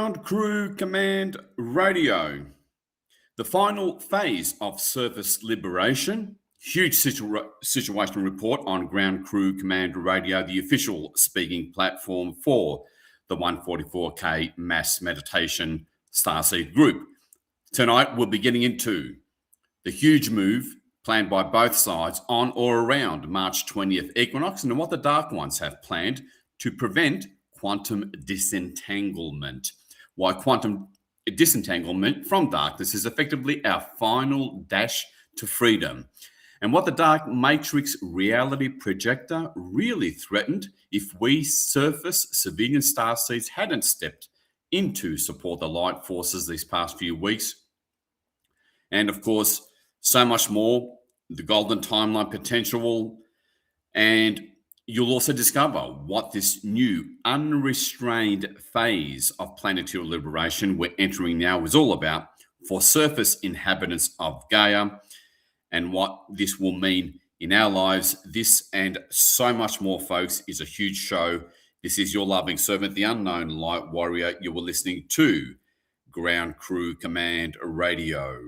Ground Crew Command Radio. The final phase of surface liberation. Huge situational report on Ground Crew Command Radio, the official speaking platform for the 144K Mass Meditation Starseed group. Tonight, we'll be getting into the huge move planned by both sides on or around March 20th equinox and what the Dark Ones have planned to prevent quantum disentanglement. Why quantum disentanglement from darkness is effectively our final dash to freedom. And what the dark matrix reality projector really threatened if we surface civilian starseeds hadn't stepped in to support the light forces these past few weeks. And of course, so much more, the golden timeline potential, and you'll also discover what this new unrestrained phase of planetary liberation we're entering now is all about for surface inhabitants of Gaia and what this will mean in our lives. This and so much more, folks, is a huge show. This is your loving servant, the unknown light warrior. You were listening to Ground Crew Command Radio.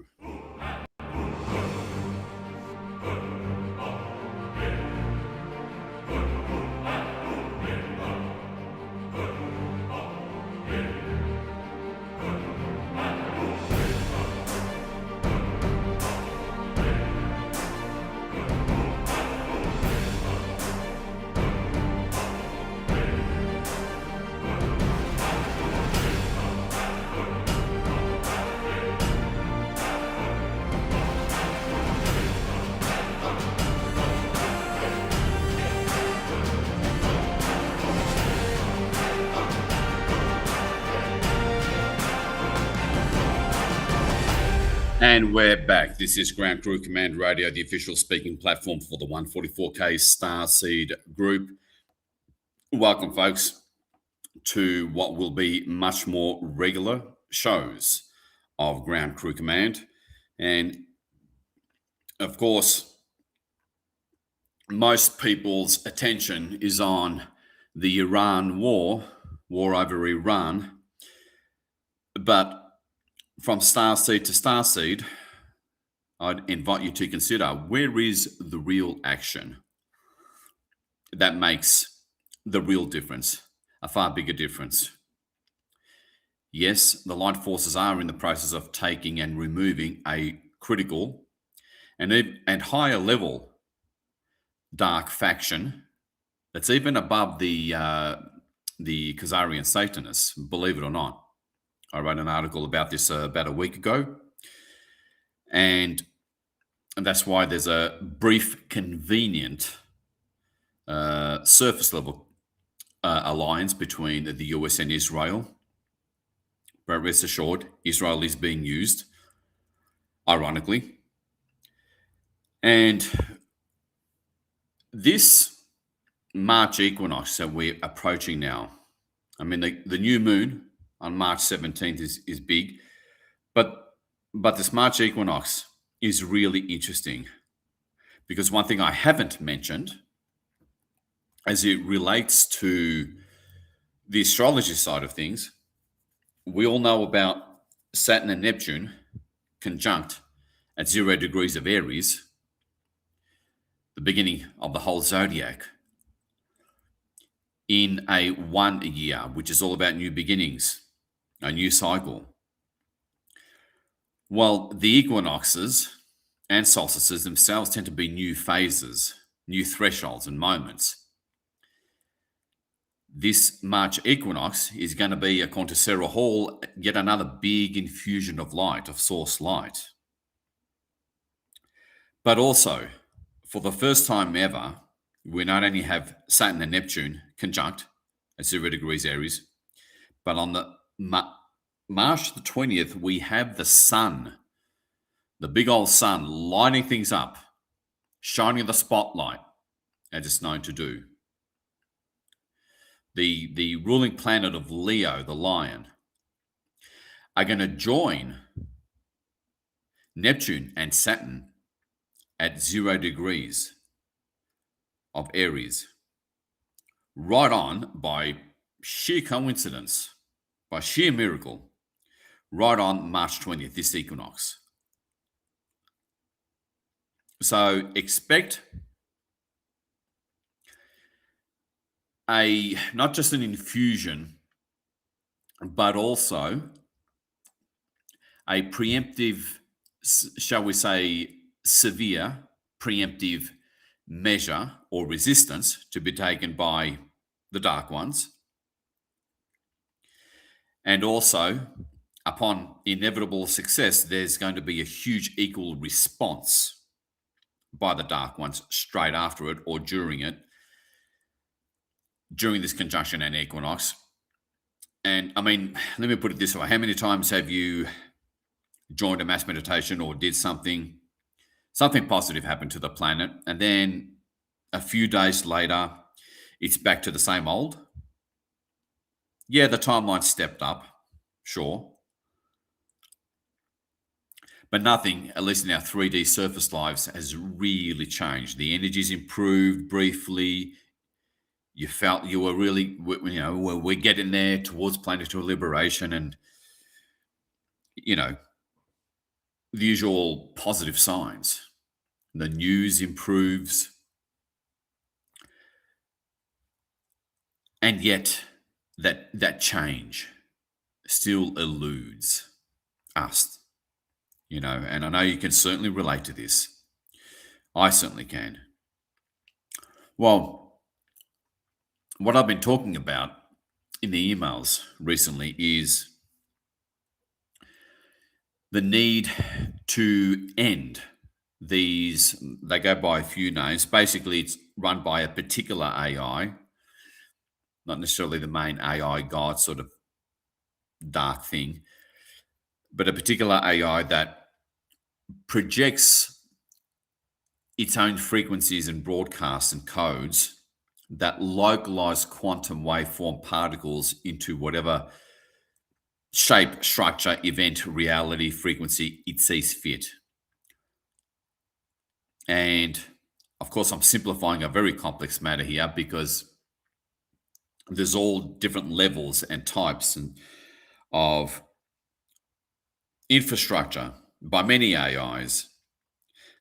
And we're back. This is Ground Crew Command Radio, the official speaking platform for the 144K Starseed group. Welcome, folks, to what will be much more regular shows of Ground Crew Command. And, of course, most people's attention is on the Iran war over Iran. But from Starseed to Starseed, I'd invite you to consider, where is the real action that makes the real difference, a far bigger difference? Yes, the light forces are in the process of taking and removing a critical and higher level dark faction that's even above the Khazarian Satanists, believe it or not. I wrote an article about this about a week ago, and that's why there's a brief, convenient surface level alliance between the US and Israel. But rest assured, Israel is being used, ironically. And this March equinox that we're approaching now, I mean, the new moon on March 17th is big, but this March equinox is really interesting, because one thing I haven't mentioned as it relates to the astrology side of things, we all know about Saturn and Neptune conjunct at 0 degrees of Aries, the beginning of the whole zodiac, in a 1 year, which is all about new beginnings, a new cycle. Well, the equinoxes and solstices themselves tend to be new phases, new thresholds and moments. This March equinox is going to be, according to Sarah Hall, yet another big infusion of light, of source light. But also, for the first time ever, we not only have Saturn and Neptune conjunct at 0 degrees Aries, but on the March the 20th, we have the sun, the big old sun, lighting things up, shining the spotlight, as it's known to do. The ruling planet of Leo, the lion, are going to join Neptune and Saturn at 0 degrees of Aries, right on by sheer coincidence. by sheer miracle, right on March 20th, this equinox. So expect not just an infusion, but also a preemptive, shall we say, severe preemptive measure or resistance to be taken by the Dark Ones. And also, upon inevitable success, there's going to be a huge equal response by the Dark Ones straight after it or during it, during this conjunction and equinox. And I mean, let me put it this way. How many times have you joined a mass meditation or did something positive happened to the planet, and then a few days later, it's back to the same old? Yeah, the timeline stepped up, sure. But nothing, at least in our 3D surface lives, has really changed. The energy's improved briefly. You felt you were really, we're getting there towards planetary liberation and, the usual positive signs. The news improves. And yet that change still eludes us, and I know you can certainly relate to this. I certainly can. Well, what I've been talking about in the emails recently is the need to end these. They go by a few names. Basically, it's run by a particular AI, not necessarily the main AI god sort of dark thing, but a particular AI that projects its own frequencies and broadcasts and codes that localize quantum waveform particles into whatever shape, structure, event, reality, frequency it sees fit. And of course, I'm simplifying a very complex matter here because there's all different levels and types of infrastructure by many AIs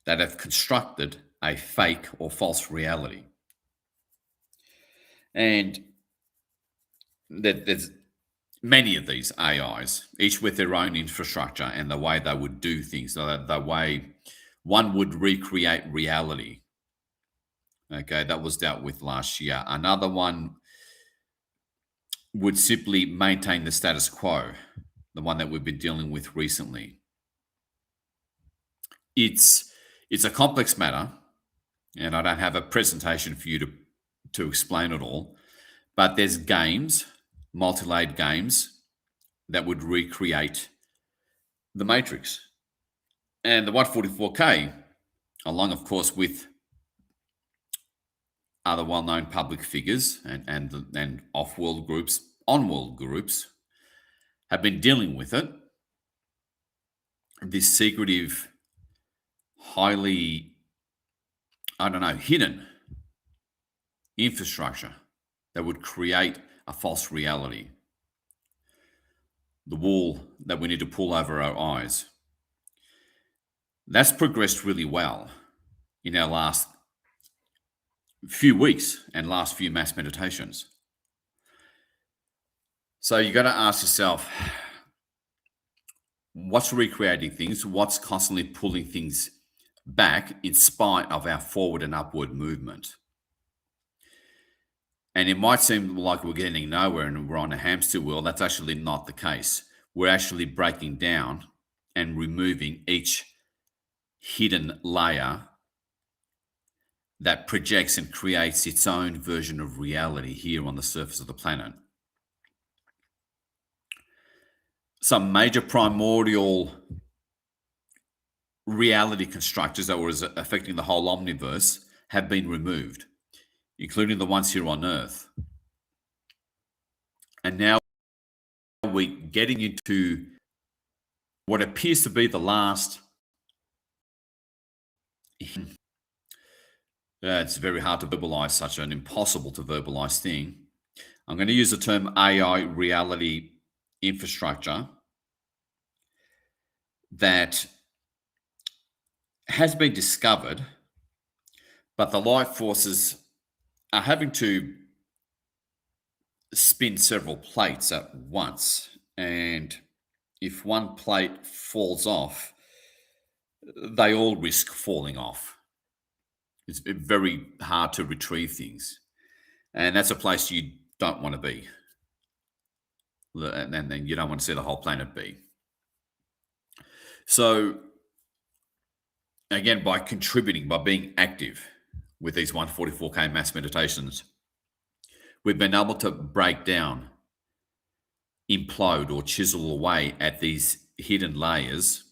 that have constructed a fake or false reality. And there's many of these AIs, each with their own infrastructure and the way they would do things, the way one would recreate reality. Okay, that was dealt with last year. Another one would simply maintain the status quo, the one that we've been dealing with recently. It's a complex matter, and I don't have a presentation for you to explain it all, but there's games, multi-layered games, that would recreate the Matrix. And the 144K, along, of course, with other well-known public figures and off-world groups, on-world groups, have been dealing with it. This secretive, highly, hidden infrastructure that would create a false reality. The wool that we need to pull over our eyes. That's progressed really well in our last few weeks and last few mass meditations. So you got to ask yourself, what's recreating things? What's constantly pulling things back in spite of our forward and upward movement? And it might seem like we're getting nowhere and we're on a hamster wheel. That's actually not the case. We're actually breaking down and removing each hidden layer that projects and creates its own version of reality here on the surface of the planet. Some major primordial reality constructors that were affecting the whole omniverse have been removed, including the ones here on Earth. And now we're getting into what appears to be the last. It's very hard to verbalize such an impossible to verbalize thing. I'm going to use the term AI reality infrastructure that has been discovered, but the light forces are having to spin several plates at once. And if one plate falls off, they all risk falling off. It's very hard to retrieve things. And that's a place you don't want to be. And then you don't want to see the whole planet be. So, again, by contributing, by being active with these 144K mass meditations, we've been able to break down, implode, or chisel away at these hidden layers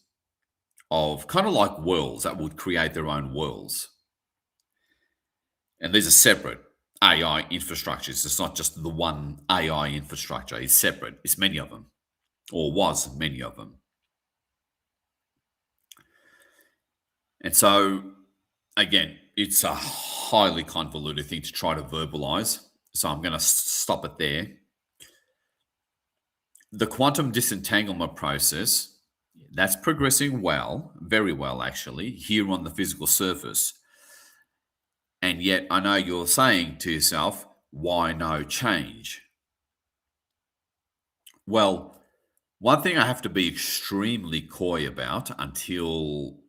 of kind of like worlds that would create their own worlds. And these are separate AI infrastructures. It's not just the one AI infrastructure. It's separate. It's many of them, or was many of them. And so, again, it's a highly convoluted thing to try to verbalize. So I'm going to stop it there. The quantum disentanglement process, that's progressing well, very well, actually, here on the physical surface. And yet, I know you're saying to yourself, why no change? Well, one thing I have to be extremely coy about until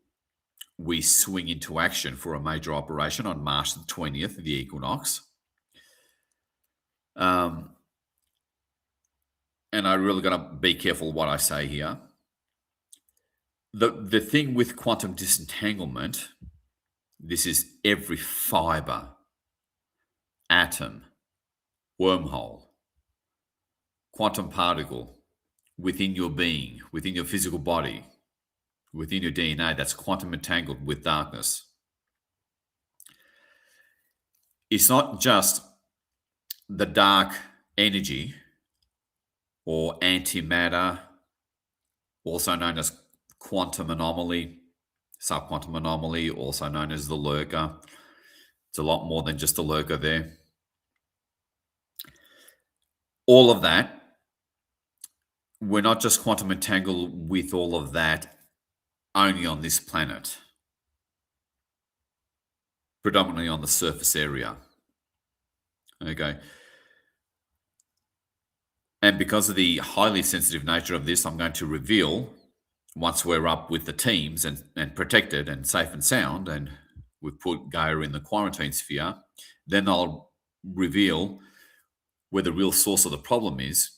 we swing into action for a major operation on March the 20th, the equinox. And I really got to be careful what I say here. The thing with quantum disentanglement, this is every fiber, atom, wormhole, quantum particle within your being, within your physical body, within your DNA that's quantum entangled with darkness. It's not just the dark energy or antimatter, also known as quantum anomaly, subquantum anomaly, also known as the lurker. It's a lot more than just the lurker there. All of that, we're not just quantum entangled with all of that only on this planet, predominantly on the surface area. Okay. And because of the highly sensitive nature of this, I'm going to reveal, once we're up with the teams and protected and safe and sound, and we've put Gaia in the quarantine sphere, then I'll reveal where the real source of the problem is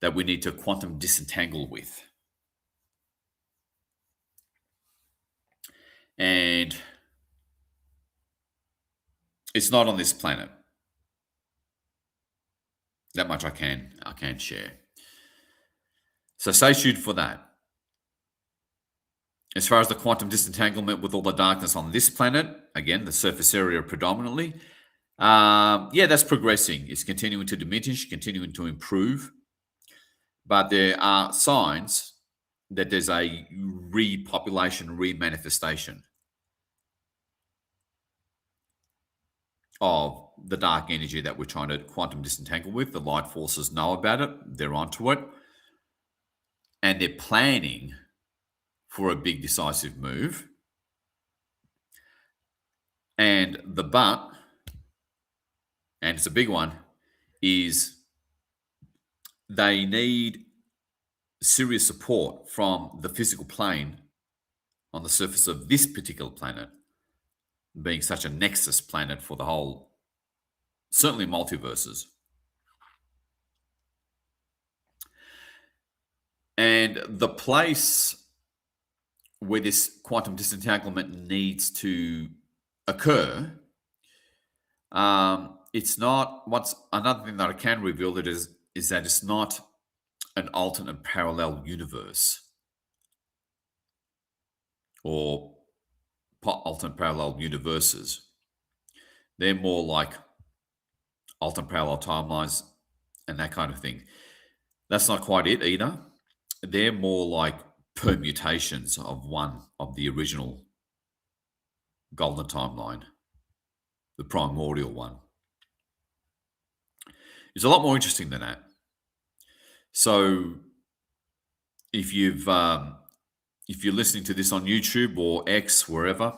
that we need to quantum disentangle with. And it's not on this planet. That much I can share. So stay tuned for that. As far as the quantum disentanglement with all the darkness on this planet, again, the surface area predominantly, that's progressing. It's continuing to diminish, continuing to improve. But there are signs that there's a repopulation, remanifestation of the dark energy that we're trying to quantum disentangle with. The light forces know about it. They're onto it. And they're planning for a big decisive move. And the but, and it's a big one, is they need serious support from the physical plane on the surface of this particular planet, being such a nexus planet for the whole, certainly multiverses. And the place where this quantum disentanglement needs to occur, it's not, another thing that I can reveal that is that it's not an alternate parallel universe or alternate parallel universes. They're more like alternate parallel timelines and that kind of thing. That's not quite it either. They're more like permutations of one of the original golden timeline, the primordial one. It's a lot more interesting than that. So if you're listening to this on YouTube or X, wherever,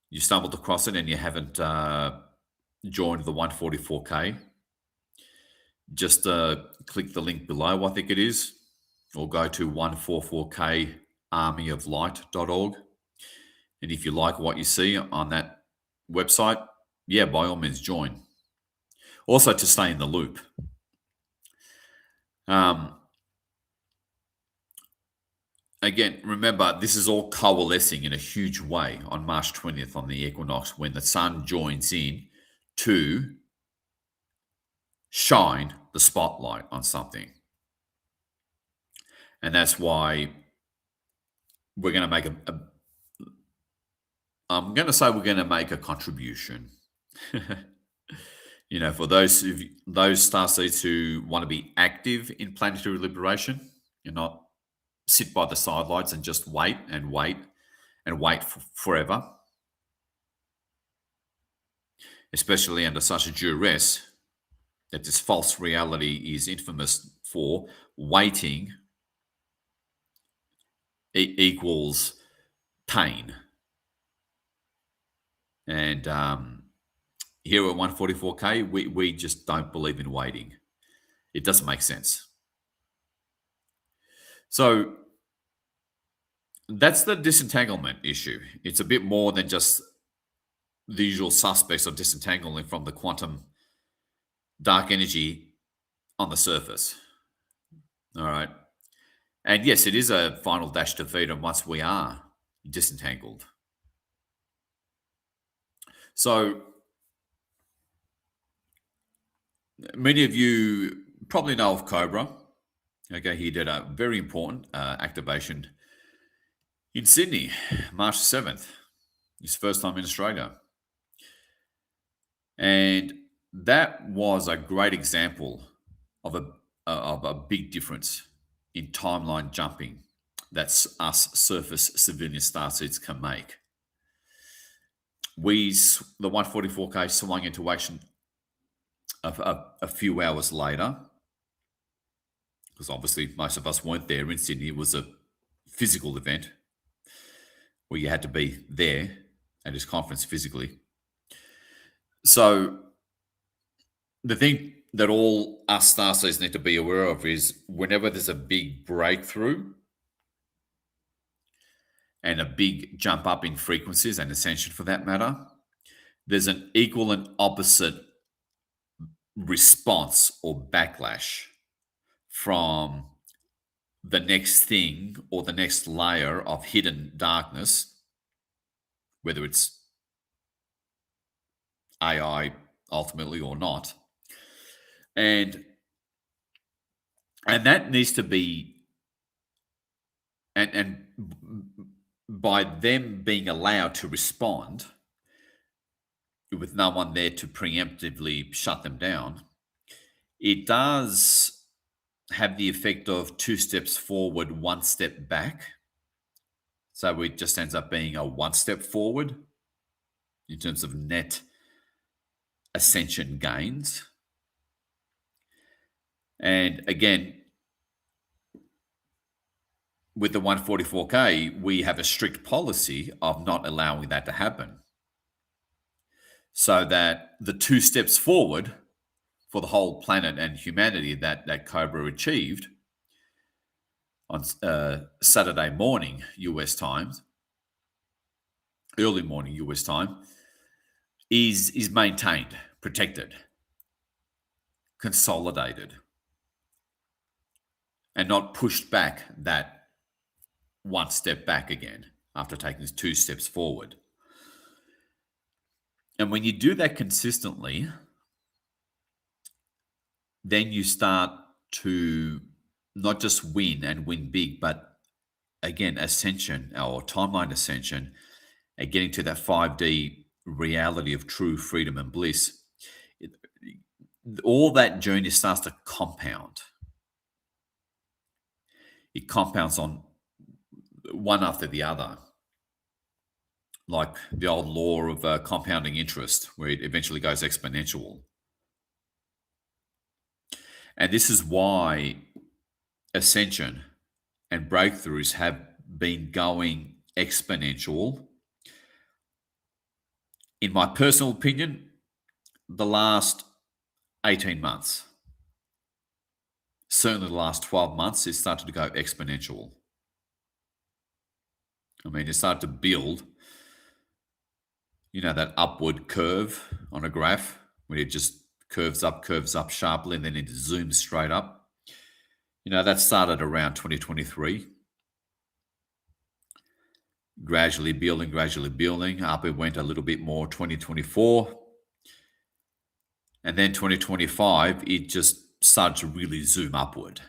you stumbled across it and you haven't joined the 144K, just click the link below, I think it is, or go to 144karmyoflight.org. And if you like what you see on that website, yeah, by all means join. Also to stay in the loop. Again, remember, this is all coalescing in a huge way on March 20th on the equinox when the sun joins in to shine the spotlight on something. And that's why we're going to make I'm going to say we're going to make a contribution. For those starseeds who want to be active in planetary liberation and not sit by the sidelines and just wait and wait and wait forever, especially under such a duress that this false reality is infamous for. Waiting equals pain. And here at 144K, we just don't believe in waiting. It doesn't make sense. So that's the disentanglement issue. It's a bit more than just the usual suspects of disentangling from the quantum dark energy on the surface. All right. And yes, it is a final dash to freedom once we are disentangled. So many of you probably know of Cobra. Okay, he did a very important activation in Sydney, March 7th. His first time in Australia. And that was a great example of a big difference in timeline jumping that us surface civilian starseeds can make. The 144K swung into action a few hours later, because obviously most of us weren't there in Sydney. It was a physical event where you had to be there at his conference physically. So the thing that all us starseeds need to be aware of is whenever there's a big breakthrough and a big jump up in frequencies and ascension for that matter, there's an equal and opposite response or backlash from the next thing or the next layer of hidden darkness, whether it's AI ultimately or not. And that needs to be, and by them being allowed to respond with no one there to preemptively shut them down, it does have the effect of 2 steps forward, 1 step back. So it just ends up being a 1 step forward in terms of net ascension gains. And again, with the 144K, we have a strict policy of not allowing that to happen. So that the 2 steps forward for the whole planet and humanity that Cobra achieved on Saturday morning US time, early morning US time, is maintained, protected, consolidated, and not pushed back that 1 step back again after taking 2 steps forward. And when you do that consistently, then you start to not just win and win big, but again, ascension or timeline ascension and getting to that 5D reality of true freedom and bliss. All that journey starts to compound. It compounds on one after the other, like the old law of compounding interest, where it eventually goes exponential. And this is why ascension and breakthroughs have been going exponential. In my personal opinion, the last 18 months, certainly the last 12 months, it started to go exponential. I mean, it started to build, that upward curve on a graph where it just curves up sharply, and then it zooms straight up. That started around 2023, gradually building. Up it went a little bit more 2024. And then 2025, it just started to really zoom upward.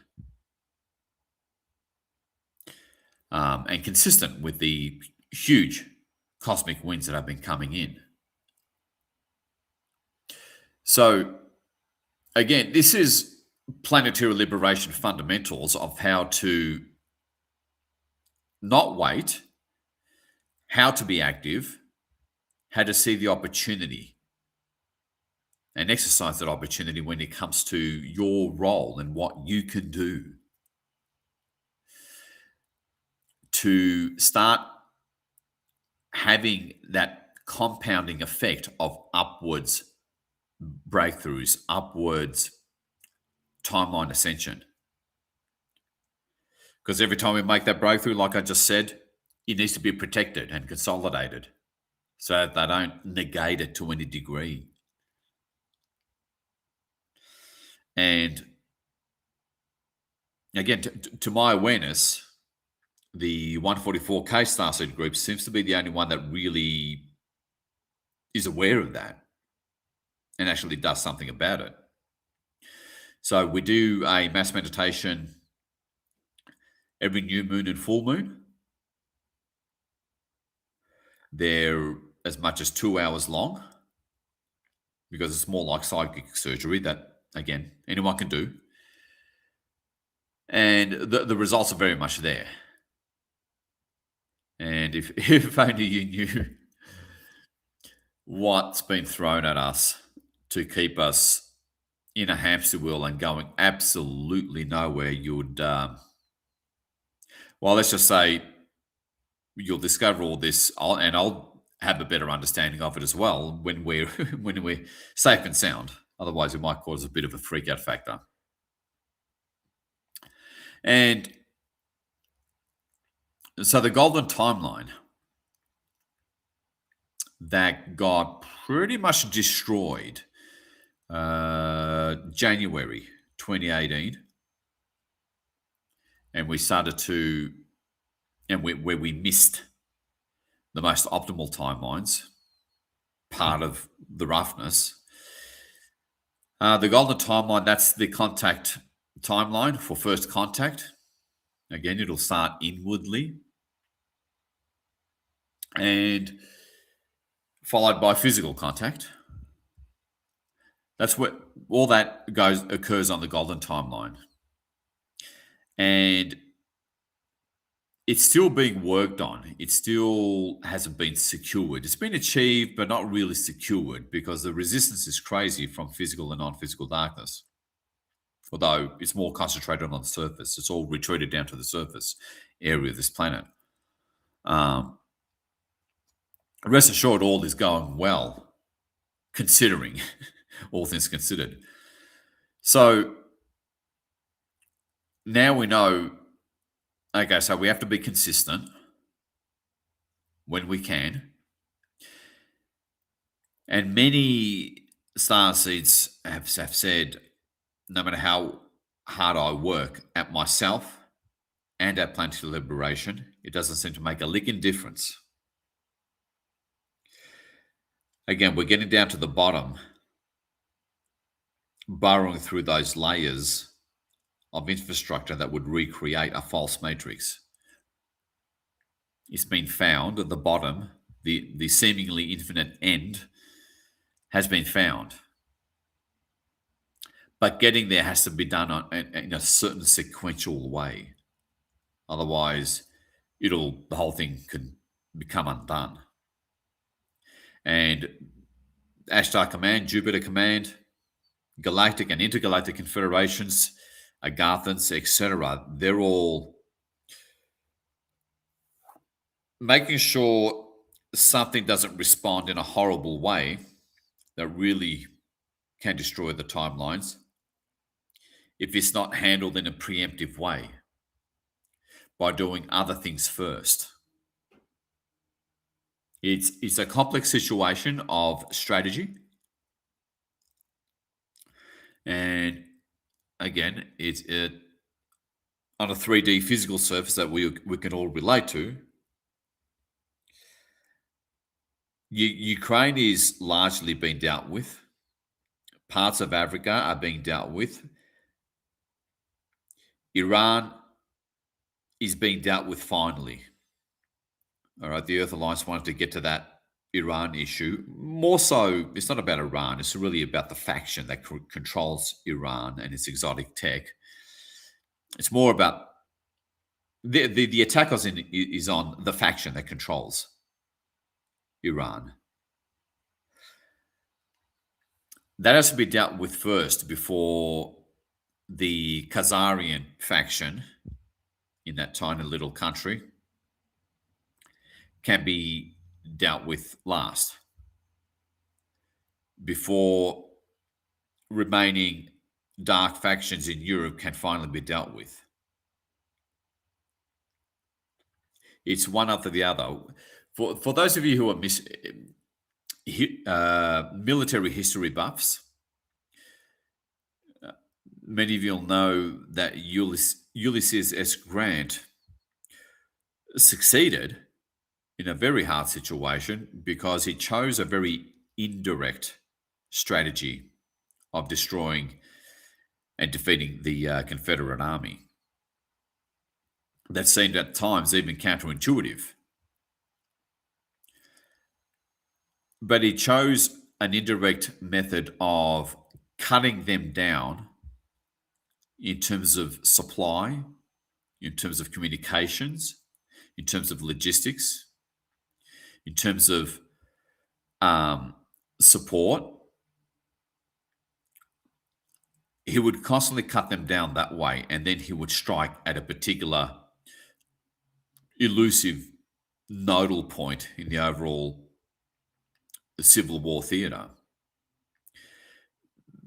And consistent with the huge cosmic winds that have been coming in. So, again, this is planetary liberation fundamentals of how to not wait, how to be active, how to see the opportunity, and exercise that opportunity when it comes to your role and what you can do to start having that compounding effect of upwards breakthroughs, upwards timeline ascension. Because every time we make that breakthrough, like I just said, it needs to be protected and consolidated so that they don't negate it to any degree. And again, to my awareness, the 144K Starseed group seems to be the only one that really is aware of that and actually does something about it. So we do a mass meditation every new moon and full moon. They're as much as 2 hours long because it's more like psychic surgery that, again, anyone can do. And the results are very much there. And if only you knew what's been thrown at us to keep us in a hamster wheel and going absolutely nowhere, you'd, well, let's just say you'll discover all this, and I'll have a better understanding of it as well when we're when we're safe and sound. Otherwise, it might cause a bit of a freak out factor. And so the golden timeline that got pretty much destroyed January 2018, and we started to, and where we missed the most optimal timelines, part of the roughness. The golden timeline, that's the contact timeline for first contact. Again, it'll start inwardly and followed by physical contact. That's what all that occurs on the golden timeline. And it's still being worked on. It still hasn't been secured. It's been achieved, but not really secured because the resistance is crazy from physical and non-physical darkness. Although it's more concentrated on the surface. It's all retreated down to the surface area of this planet. Rest assured, all is going well, considering all things considered. So now we know, okay, so we have to be consistent when we can. And many starseeds have said, no matter how hard I work at myself and at planetary liberation, it doesn't seem to make a lick in difference. Again, we're getting down to the bottom, burrowing through those layers of infrastructure that would recreate a false matrix. It's been found at the bottom, the seemingly infinite end has been found. But getting there has to be done in a certain sequential way. Otherwise, the whole thing can become undone. And Ashtar command, Jupiter command, galactic and intergalactic confederations, Agathans, etc. They're all making sure something doesn't respond in a horrible way that really can destroy the timelines if it's not handled in a preemptive way by doing other things first. It's a complex situation of strategy, and again, it's on a 3D physical surface that we can all relate to. Ukraine is largely being dealt with. Parts of Africa are being dealt with. Iran is being dealt with finally. All right, the Earth Alliance wanted to get to that Iran issue. More so, it's not about Iran. It's really about the faction that controls Iran and its exotic tech. It's more about the attack is on the faction that controls Iran. That has to be dealt with first before the Khazarian faction in that tiny little country can be dealt with last, before remaining dark factions in Europe can finally be dealt with. It's one after the other. For those of you who are military history buffs, many of you'll know that Ulysses S. Grant succeeded in a very hard situation because he chose a very indirect strategy of destroying and defeating the Confederate Army. That seemed at times even counterintuitive. But he chose an indirect method of cutting them down in terms of supply, in terms of communications, in terms of logistics, in terms of support. He would constantly cut them down that way, and then he would strike at a particular elusive nodal point in the overall Civil War theatre.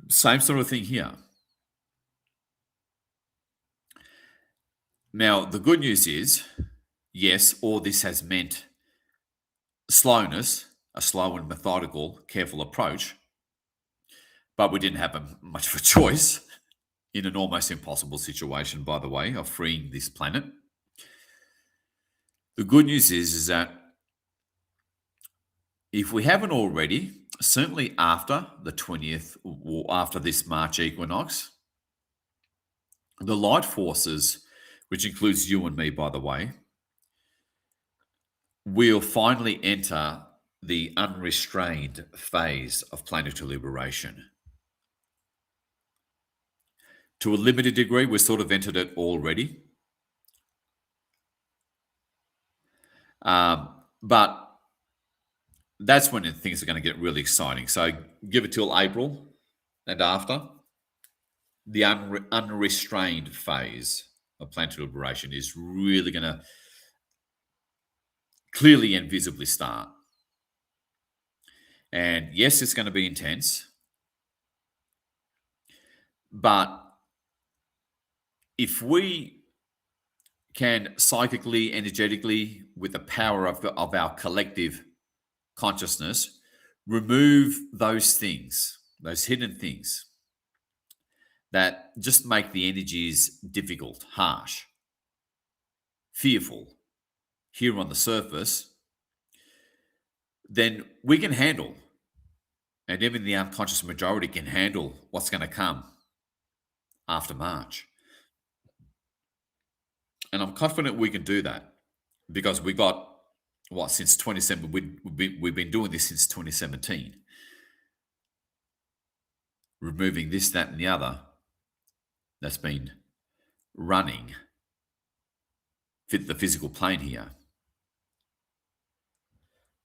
Same sort of thing here. Now, the good news is, yes, all this has meant slowness, a slow and methodical, careful approach, but we didn't have much of a choice in an almost impossible situation, by the way, of freeing this planet. The good news is that if we haven't already, certainly after the 20th, or after this March equinox, the light forces, which includes you and me, by the way, will finally enter the unrestrained phase of planetary liberation. To a limited degree, we've sort of entered it already. But that's when things are going to get really exciting. So give it till April and after. The unrestrained phase of planetary liberation is really going to clearly and visibly start. And yes, it's going to be intense. But if we can psychically, energetically, with the power of our collective consciousness, remove those things, those hidden things that just make the energies difficult, harsh, fearful here on the surface, then we can handle, and even the unconscious majority can handle what's going to come after March. And I'm confident we can do that because we got, since 2017, we've been doing this since 2017. Removing this, that, and the other that's been running the physical plane here.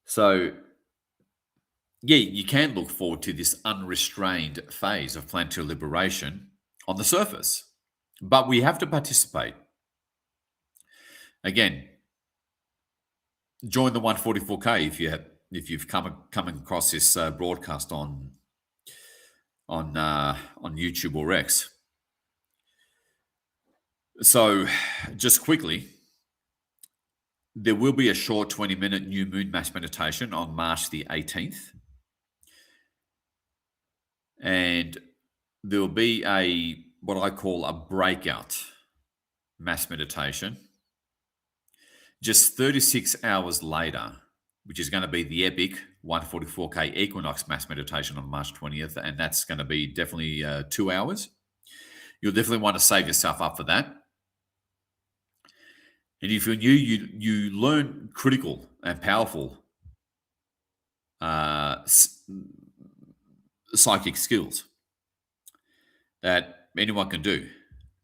So yeah, you can look forward to this unrestrained phase of planetary liberation on the surface, but we have to participate. Again, join the 144K if you've come across this broadcast on YouTube or X. So, just quickly, there will be a short 20-minute new moon mass meditation on March the 18th, and there will be a what I call a breakout mass meditation just 36 hours later, which is going to be the epic 144K equinox mass meditation on March 20th, and that's going to be definitely 2 hours. You'll definitely want to save yourself up for that. And if you're new, you learn critical and powerful psychic skills that anyone can do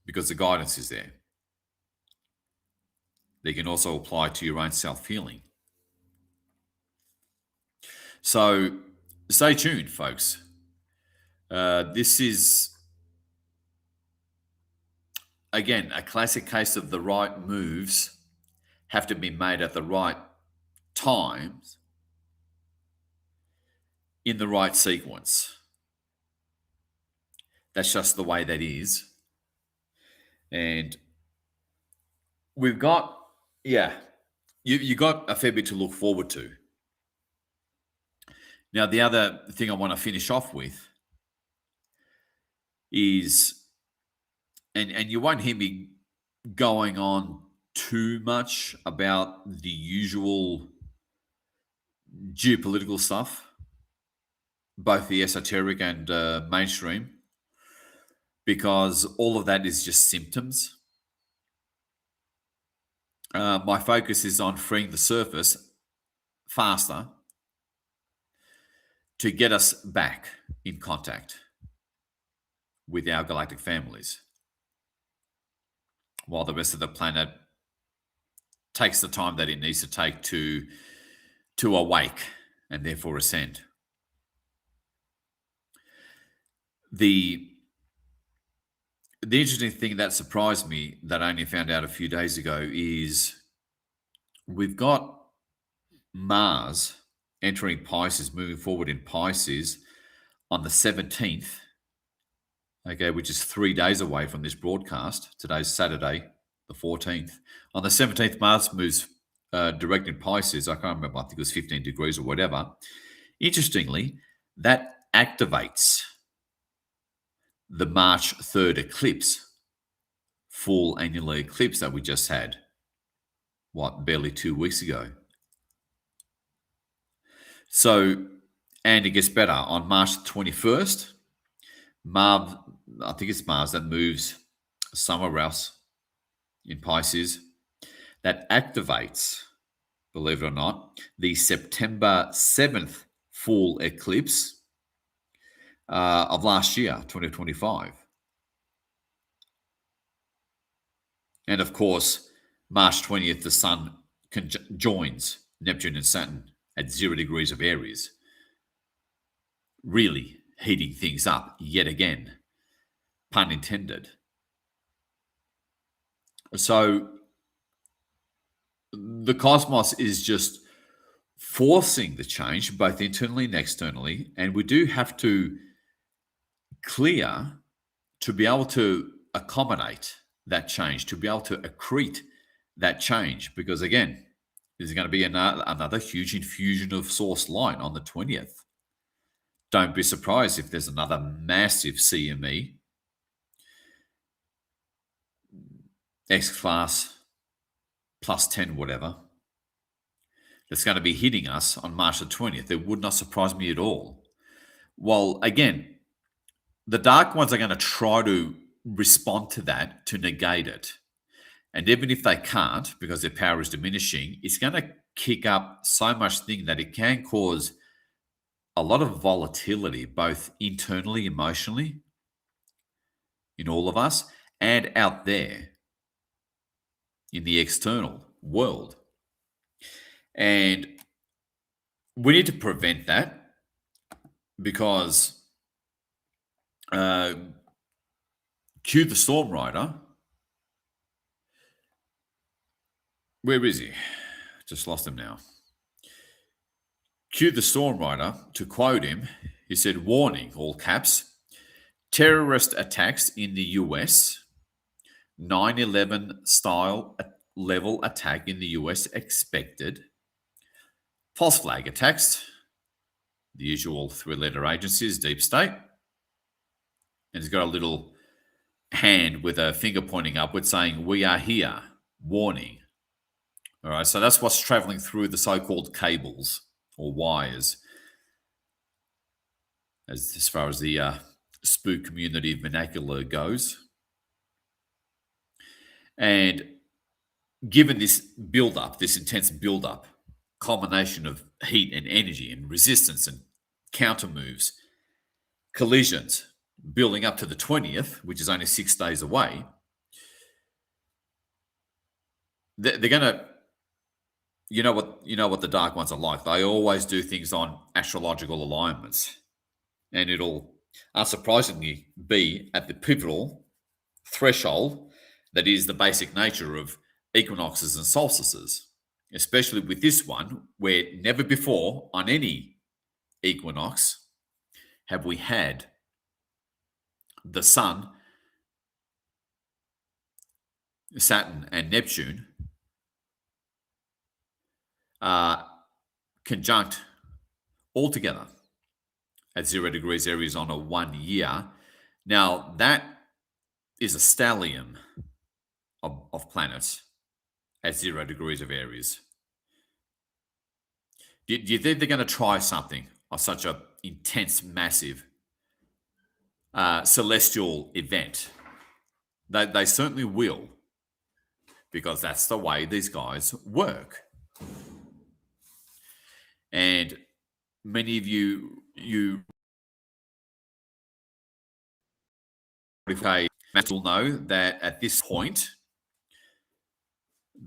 because the guidance is there. They can also apply to your own self-healing. So stay tuned, folks. This is, again, a classic case of the right moves have to be made at the right times in the right sequence. That's just the way that is. And we've got, you got a fair bit to look forward to. Now, the other thing I want to finish off with is, and you won't hear me going on too much about the usual geopolitical stuff, both the esoteric and mainstream, because all of that is just symptoms. My focus is on freeing the surface faster to get us back in contact with our galactic families, while the rest of the planet takes the time that it needs to take to awake and therefore ascend. The interesting thing that surprised me that I only found out a few days ago is we've got Mars entering Pisces, moving forward in Pisces on the 17th, okay, which is 3 days away from this broadcast. Today's Saturday, the 14th. On the 17th, Mars moves direct in Pisces. I can't remember, I think it was 15 degrees or whatever. Interestingly, that activates the March 3rd eclipse, full annular eclipse that we just had, barely 2 weeks ago. So, and it gets better. On March 21st, I think it's Mars that moves somewhere else in Pisces, that activates, believe it or not, the September 7th full eclipse of last year, 2025. And of course, March 20th, the Sun joins Neptune and Saturn at 0 degrees of Aries, really heating things up yet again, pun intended. So the cosmos is just forcing the change, both internally and externally, and we do have to clear to be able to accommodate that change, to be able to accrete that change, because again, there's going to be another huge infusion of source light on the 20th. Don't be surprised if there's another massive CME, X-class, plus 10, whatever, that's going to be hitting us on March the 20th. It would not surprise me at all. Well, again, the dark ones are going to try to respond to that, to negate it. And even if they can't, because their power is diminishing, it's going to kick up so much thing that it can cause a lot of volatility, both internally, emotionally, in all of us, and out there in the external world. And we need to prevent that. because uh, cue the Storm Rider. Where is he? Just lost him now. Cue the Storm Rider. To quote him, he said, "Warning, all caps, terrorist attacks in the US, 9/11 style level attack in the US expected, false flag attacks, the usual three-letter agencies, deep state." And he's got a little hand with a finger pointing upward saying, "We are here, warning." All right, so that's what's traveling through the so-called cables or wires, as far as the spook community vernacular goes. And given this build-up, this intense build-up, combination of heat and energy and resistance and counter moves, collisions, building up to the 20th, which is only 6 days away, they're going to, you know what the dark ones are like. They always do things on astrological alignments, and it'll unsurprisingly be at the pivotal threshold that is the basic nature of equinoxes and solstices, especially with this one, where never before on any equinox have we had the Sun, Saturn, and Neptune conjunct all together at 0 degrees Aries on a 1 year. Now, that is a stellium of planets at 0 degrees of Aries. Do you think they're going to try something of such an intense, massive celestial event? They certainly will, because that's the way these guys work. And many of you will know that at this point,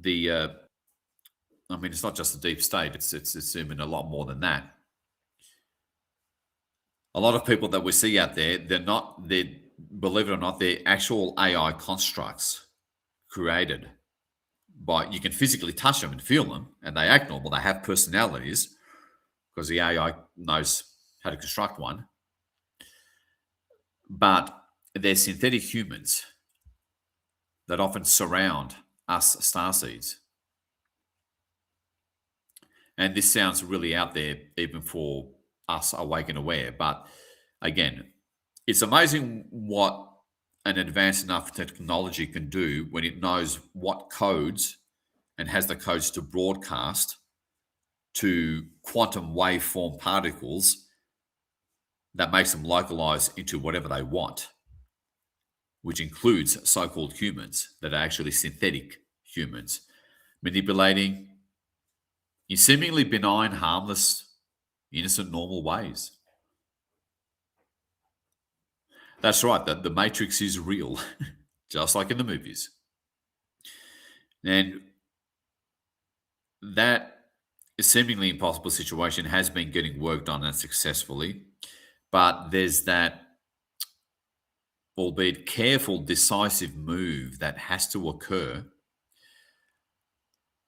it's not just the deep state, it's even a lot more than that. A lot of people that we see out there, believe it or not, they're actual AI constructs created by, you can physically touch them and feel them, and they act normal. They have personalities because the AI knows how to construct one. But they're synthetic humans that often surround us starseeds. And this sounds really out there, even for us awake and aware. But again, it's amazing what an advanced enough technology can do when it knows what codes and has the codes to broadcast to quantum waveform particles that makes them localize into whatever they want, which includes so-called humans that are actually synthetic humans, manipulating in seemingly benign, harmless, innocent, normal ways. That's right, the Matrix is real, just like in the movies. And that seemingly impossible situation has been getting worked on unsuccessfully, but there's that, albeit careful, decisive move that has to occur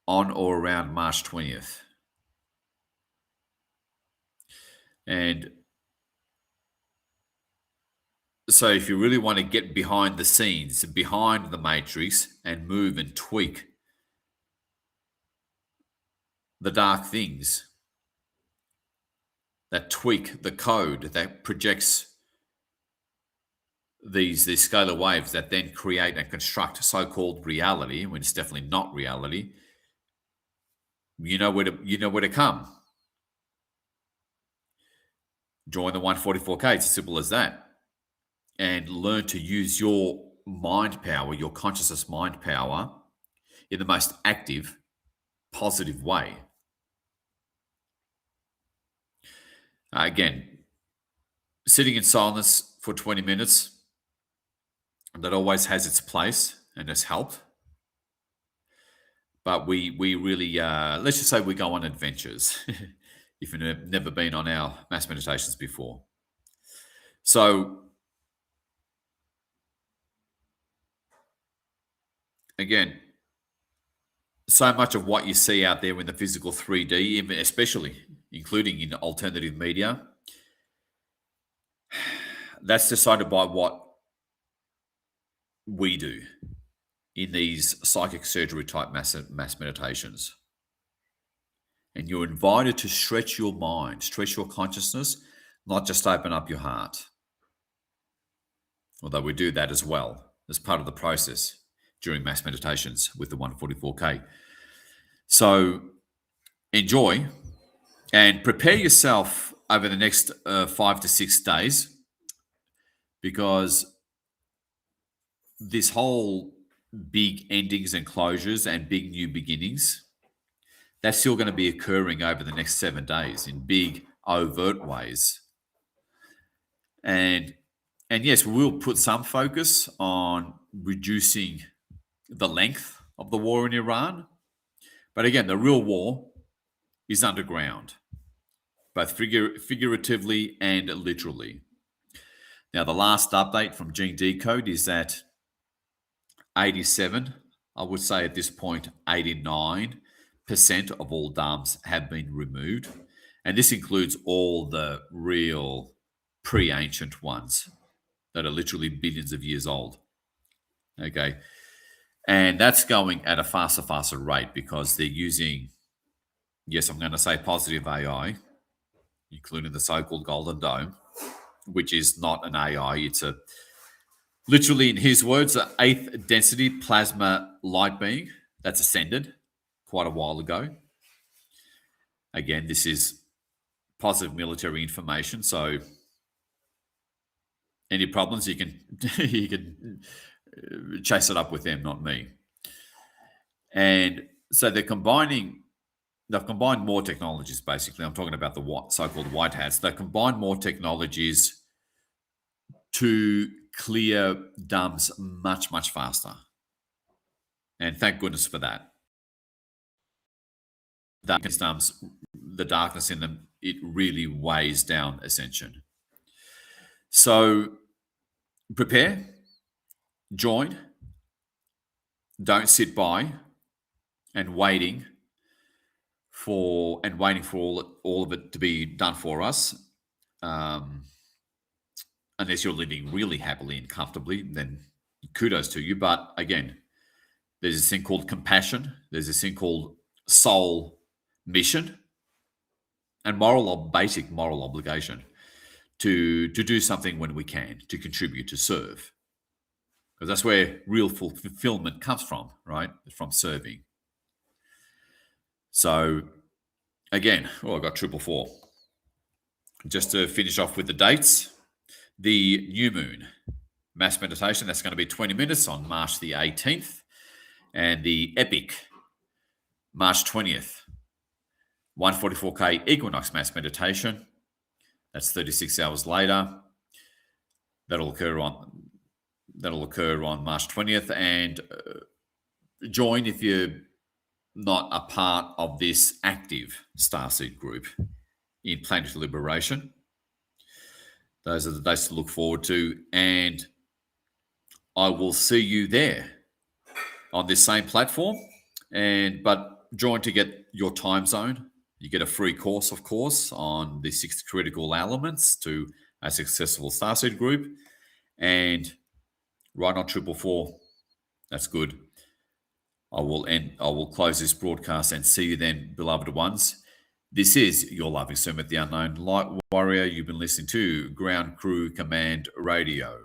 on or around March 20th. And so if you really want to get behind the scenes, behind the matrix, and move and tweak the dark things that tweak the code that projects these scalar waves that then create and construct so-called reality, when it's definitely not reality, you know where to come. Join the 144K. It's as simple as that. And learn to use your mind power, your consciousness mind power, in the most active, positive way. Again, sitting in silence for 20 minutes, that always has its place and has helped. But we really, let's just say we go on adventures if you've never been on our mass meditations before. So again, so much of what you see out there in the physical 3D, even especially including in alternative media, that's decided by what we do in these psychic surgery type mass meditations. And you're invited to stretch your mind, stretch your consciousness, not just open up your heart. Although we do that as well as part of the process during mass meditations with the 144K. So enjoy and prepare yourself over the next 5 to 6 days, because this whole big endings and closures and big new beginnings, that's still going to be occurring over the next 7 days in big overt ways. And yes, we will put some focus on reducing the length of the war in Iran. But again, the real war is underground, both figuratively and literally. Now, the last update from Gene Decode is that 87, I would say at this point, 89% of all dams have been removed. And this includes all the real pre-ancient ones that are literally billions of years old. Okay. And that's going at a faster rate because they're using, yes, I'm going to say positive AI, including the so-called Golden Dome, which is not an AI. It's a, literally in his words, an 8th density plasma light being that's ascended quite a while ago. Again, this is positive military information, so any problems you can you can chase it up with them, not me. And so they've combined more technologies, basically. I'm talking about the so-called white hats. They've combined more technologies to clear dumps much faster. And thank goodness for that. Dumps, the darkness in them, it really weighs down ascension. So prepare, join, don't sit by and waiting for all of it to be done for us. Unless you're living really happily and comfortably, then kudos to you. But again, there's this thing called compassion. There's this thing called soul mission and basic moral obligation to do something when we can, to contribute, to serve. Because that's where real fulfillment comes from, right? From serving. So again, I got 444. Just to finish off with the dates, the new moon mass meditation, that's going to be 20 minutes on March the 18th. And the epic March 20th, 144K equinox mass meditation. That's 36 hours later. That'll occur on March 20th. And join if you're not a part of this active Starseed group in Planetary Liberation. Those are the dates to look forward to. And I will see you there on this same platform. But join to get your time zone. You get a free course, of course, on the 6 critical elements to a successful Starseed group. And right on 444. That's good. I will close this broadcast and see you then, beloved ones. This is your loving servant, the Unknown Light Warrior. You've been listening to Ground Crew Command Radio.